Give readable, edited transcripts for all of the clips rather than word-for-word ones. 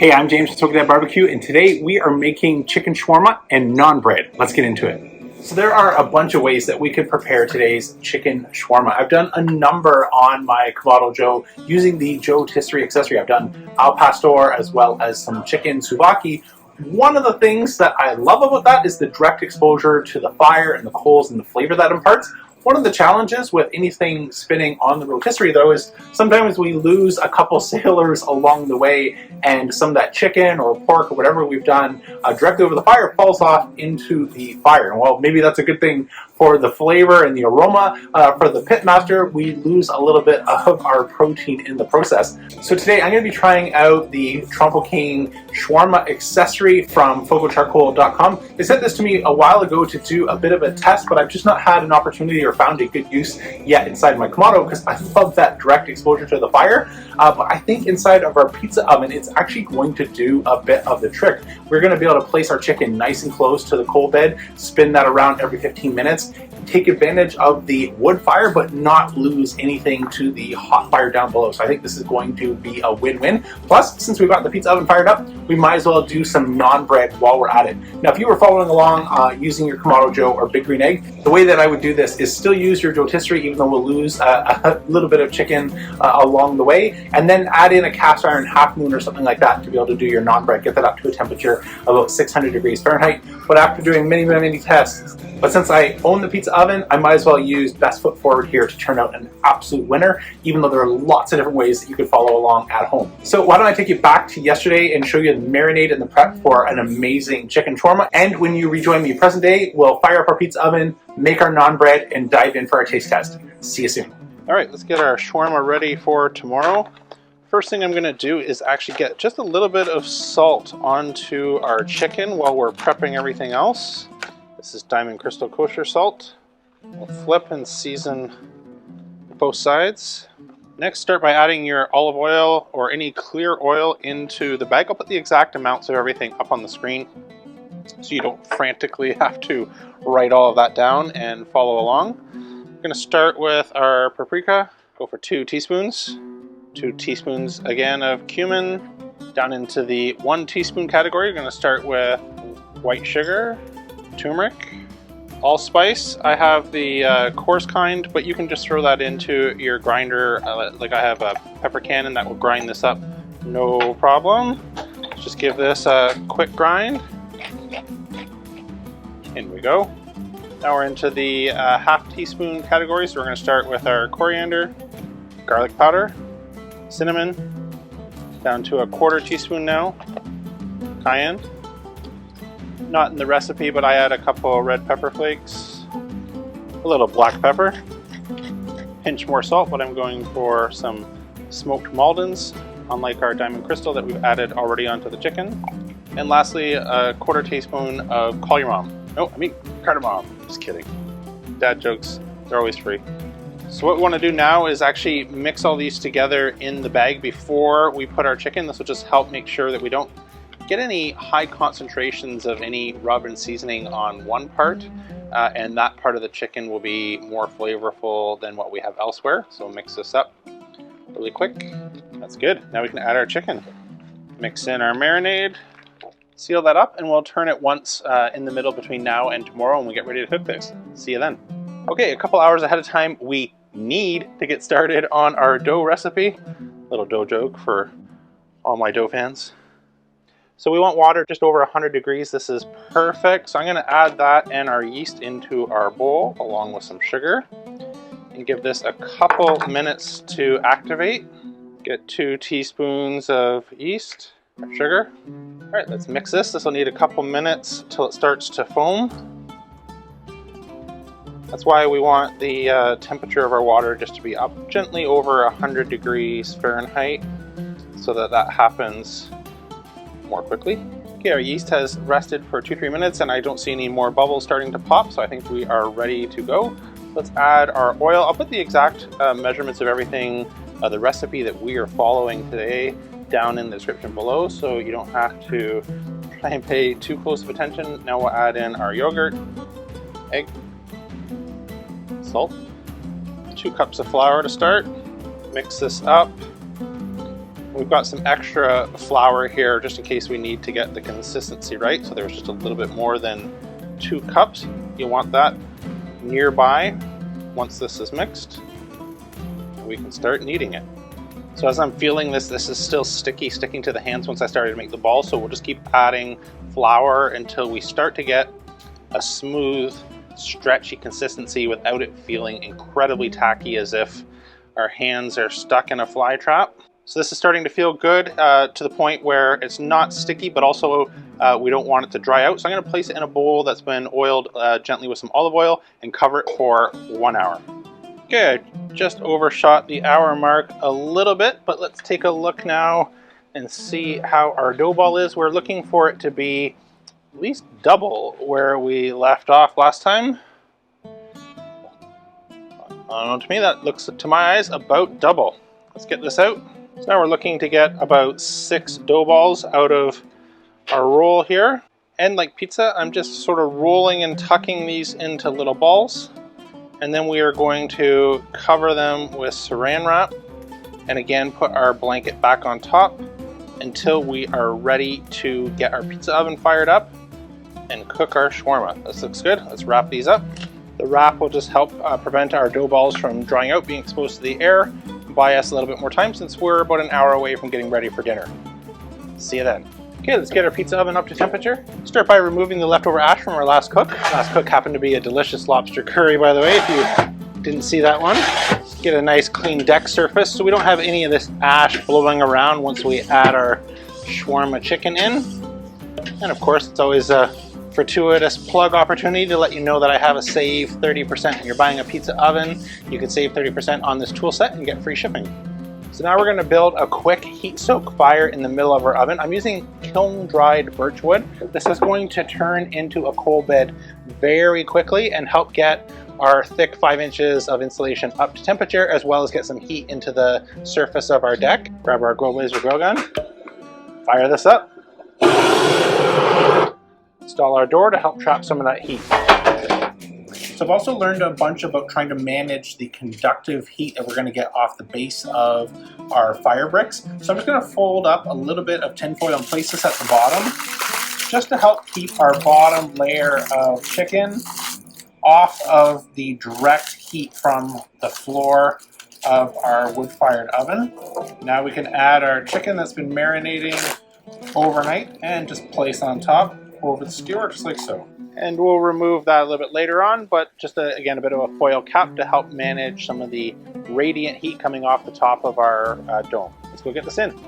Hey, I'm James from SmokeWare Barbecue, and today we are making chicken shawarma and naan bread. Let's get into it. So there are a bunch of ways that we could prepare today's chicken shawarma. I've done a number on my Kamado Joe using the Joe Tisserie accessory. I've done al pastor as well as some chicken souvlaki. One of the things that I love about that is the direct exposure to the fire and the coals and the flavor that imparts. One of the challenges with anything spinning on the rotisserie, though, is sometimes we lose a couple sailors along the way, and some of that chicken or pork or whatever we've done directly over the fire falls off into the fire. And while maybe that's a good thing for the flavor and the aroma, for the pitmaster, we lose a little bit of our protein in the process. So today I'm going to be trying out the Trompo King shawarma accessory from fogocharcoal.com. They sent this to me a while ago to do a bit of a test, but I've just not had an opportunity or found a good use yet inside my Kamado because I love that direct exposure to the fire. But I think inside of our pizza oven, it's actually going to do a bit of the trick. We're going to be able to place our chicken nice and close to the coal bed, spin that around every 15 minutes, take advantage of the wood fire, but not lose anything to the hot fire down below. So I think this is going to be a win-win. Plus, since we've got the pizza oven fired up, we might as well do some naan bread while we're at it. Now, if you were following along using your Kamado Joe or Big Green Egg, the way that I would do this is still use your rotisserie, even though we'll lose a little bit of chicken along the way, and then add in a cast iron half moon or something like that to be able to do your naan bread. Get that up to a temperature of about 600 degrees Fahrenheit. But after doing many tests, but since I own the pizza oven, I might as well use best foot forward here to turn out an absolute winner, even though there are lots of different ways that you could follow along at home. So why don't I take you back to yesterday and show you the marinade and the prep for an amazing chicken shawarma. And when you rejoin me present day, we'll fire up our pizza oven, make our naan bread, and dive in for our taste test. See you soon. All right, let's get our shawarma ready for tomorrow. First thing I'm going to do is actually get just a little bit of salt onto our chicken while we're prepping everything else. This is Diamond Crystal Kosher salt. We'll flip and season both sides. Next, start by adding your olive oil or any clear oil into the bag. I'll put the exact amounts of everything up on the screen so you don't frantically have to write all of that down and follow along. We're going to start with our paprika. Go for 2 teaspoons. 2 teaspoons again of cumin. Down into the 1 teaspoon category, we're going to start with white sugar, turmeric, allspice. I have the coarse kind, but you can just throw that into your grinder. Like I have a pepper cannon that will grind this up, no problem. Just give this a quick grind. In we go. Now we're into the half teaspoon category, so we're going to start with our coriander, garlic powder, cinnamon, down to a 1/4 teaspoon now, cayenne. Not in the recipe, but I add a couple red pepper flakes, a little black pepper, pinch more salt, but I'm going for some smoked Maldons, unlike our Diamond Crystal that we've added already onto the chicken. And lastly, a 1/4 teaspoon of call your mom. No, I mean cardamom. Just kidding. Dad jokes, they're always free. So what we want to do now is actually mix all these together in the bag before we put our chicken. This will just help make sure that we don't get any high concentrations of any rub and seasoning on one part, and that part of the chicken will be more flavorful than what we have elsewhere. So we'll mix this up really quick. That's good. Now we can add our chicken. Mix in our marinade, seal that up, and we'll turn it once in the middle between now and tomorrow when we get ready to cook this. See you then. Okay, a couple hours ahead of time, we need to get started on our dough recipe. Little dough joke for all my dough fans. So we want water just over 100 degrees. This is perfect. So I'm going to add that and our yeast into our bowl along with some sugar and give this a couple minutes to activate. Get 2 teaspoons of yeast or sugar. All right, let's mix this. This will need a couple minutes till it starts to foam. That's why we want the temperature of our water just to be up gently over 100 degrees Fahrenheit so that that happens more quickly. Okay, our yeast has rested for 2-3 minutes and I don't see any more bubbles starting to pop, so I think we are ready to go. Let's add our oil. I'll put the exact measurements of everything, the recipe that we are following today down in the description below, so you don't have to try and pay too close of attention. Now we'll add in our yogurt, egg, salt, 2 cups of flour to start. Mix this up. We've got some extra flour here just in case we need to get the consistency right. So there's just a little bit more than 2 cups. You want that nearby once this is mixed. We can start kneading it. So as I'm feeling this is still sticking to the hands once I started to make the balls. So we'll just keep adding flour until we start to get a smooth, stretchy consistency without it feeling incredibly tacky as if our hands are stuck in a fly trap. So this is starting to feel good to the point where it's not sticky, but also we don't want it to dry out. So I'm going to place it in a bowl that's been oiled gently with some olive oil and cover it for 1 hour. Okay, I just overshot the hour mark a little bit, but let's take a look now and see how our dough ball is. We're looking for it to be at least double where we left off last time. I don't know, to me that looks, to my eyes, about double. Let's get this out. So now we're looking to get about 6 dough balls out of our roll here. And like pizza, I'm just sort of rolling and tucking these into little balls. And then we are going to cover them with saran wrap. And again, put our blanket back on top until we are ready to get our pizza oven fired up and cook our shawarma. This looks good. Let's wrap these up. The wrap will just help prevent our dough balls from drying out, being exposed to the air, and buy us a little bit more time since we're about an hour away from getting ready for dinner. See you then. Okay, let's get our pizza oven up to temperature. Start by removing the leftover ash from our last cook. Last cook happened to be a delicious lobster curry, by the way, if you didn't see that one. Get a nice clean deck surface so we don't have any of this ash blowing around once we add our shawarma chicken in. And of course, it's always a fortuitous plug opportunity to let you know that I have a save 30%. When you're buying a pizza oven, you can save 30% on this tool set and get free shipping. So now we're going to build a quick heat soak fire in the middle of our oven. I'm using kiln dried birch wood. This is going to turn into a coal bed very quickly and help get our thick 5 inches of insulation up to temperature, as well as get some heat into the surface of our deck. Grab our Glow Laser grill gun, fire this up. Install our door to help trap some of that heat. So I've also learned a bunch about trying to manage the conductive heat that we're going to get off the base of our fire bricks. So I'm just going to fold up a little bit of tinfoil and place this at the bottom, just to help keep our bottom layer of chicken off of the direct heat from the floor of our wood-fired oven. Now we can add our chicken that's been marinating overnight and just place on top over the skewer, just like so. And we'll remove that a little bit later on, but just again, a bit of a foil cap to help manage some of the radiant heat coming off the top of our dome. Let's go get this in.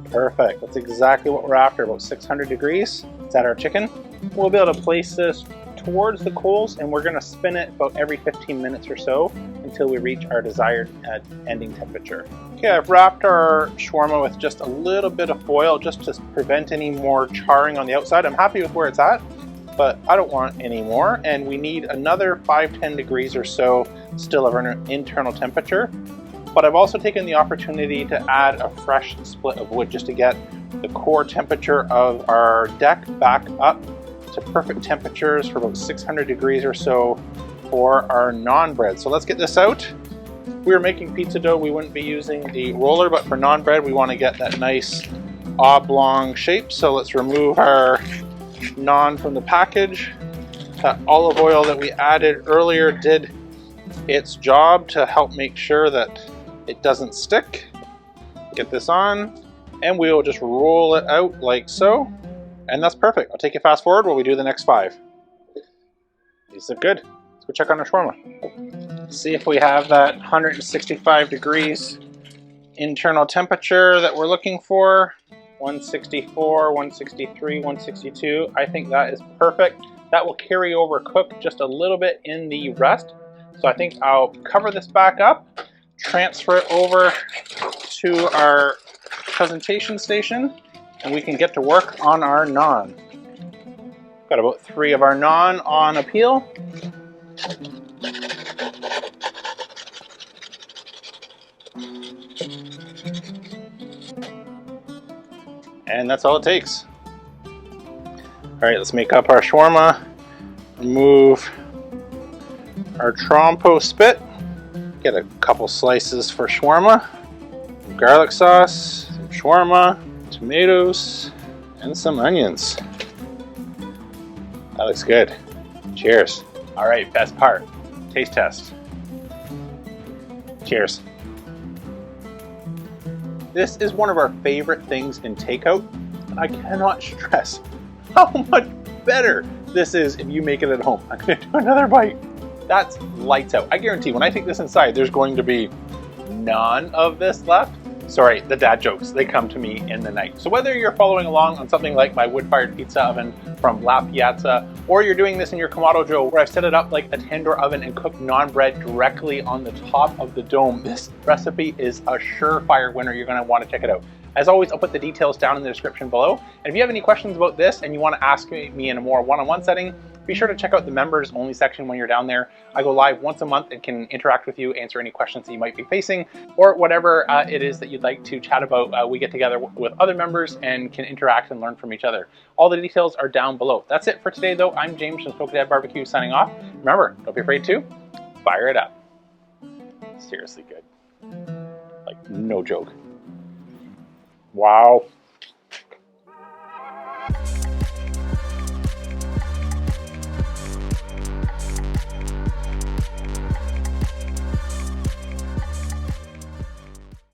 Perfect, that's exactly what we're after, about 600 degrees. Let's add our chicken. We'll be able to place this towards the coals, and we're gonna spin it about every 15 minutes or so until we reach our desired ending temperature. Okay, I've wrapped our shawarma with just a little bit of foil just to prevent any more charring on the outside. I'm happy with where it's at, but I don't want any more, and we need another 5-10 degrees or so still of our internal temperature. But I've also taken the opportunity to add a fresh split of wood just to get the core temperature of our deck back up to perfect temperatures for about 600 degrees or so for our naan bread. So let's get this out. If we were making pizza dough, we wouldn't be using the roller, but for naan bread, we want to get that nice oblong shape. So let's remove our naan from the package. That olive oil that we added earlier did its job to help make sure that it doesn't stick. Get this on, and we will just roll it out like so. And that's perfect. I'll take you fast forward while we do the next 5. These look good. Let's go check on our shawarma. See if we have that 165 degrees internal temperature that we're looking for. 164, 163, 162. I think that is perfect. That will carry over cook just a little bit in the rest. So I think I'll cover this back up, transfer it over to our presentation station, and we can get to work on our naan. Got about 3 of our naan on a peel. And that's all it takes. All right, let's make up our shawarma. Remove our Trompo spit. Get a couple slices for shawarma. Some garlic sauce, some shawarma, tomatoes, and some onions. That looks good. Cheers. All right, best part, taste test. Cheers. This is one of our favorite things in takeout, and I cannot stress how much better this is if you make it at home. I'm gonna do another bite. That's lights out. I guarantee when I take this inside, there's going to be none of this left. Sorry, the dad jokes, they come to me in the night. So whether you're following along on something like my wood-fired pizza oven from La Piazza, or you're doing this in your Kamado Joe, where I've set it up like a tandoor oven and cooked naan bread directly on the top of the dome, this recipe is a surefire winner. You're gonna wanna check it out. As always, I'll put the details down in the description below. And if you have any questions about this and you wanna ask me in a more one-on-one setting, be sure to check out the members only section when you're down there. I go live once a month and can interact with you, answer any questions that you might be facing, or whatever it is that you'd like to chat about. We get together with other members and can interact and learn from each other. All the details are down below. That's it for today though. I'm James from Smoky Dad Barbecue signing off. Remember, don't be afraid to fire it up. Seriously good. Like, no joke. Wow.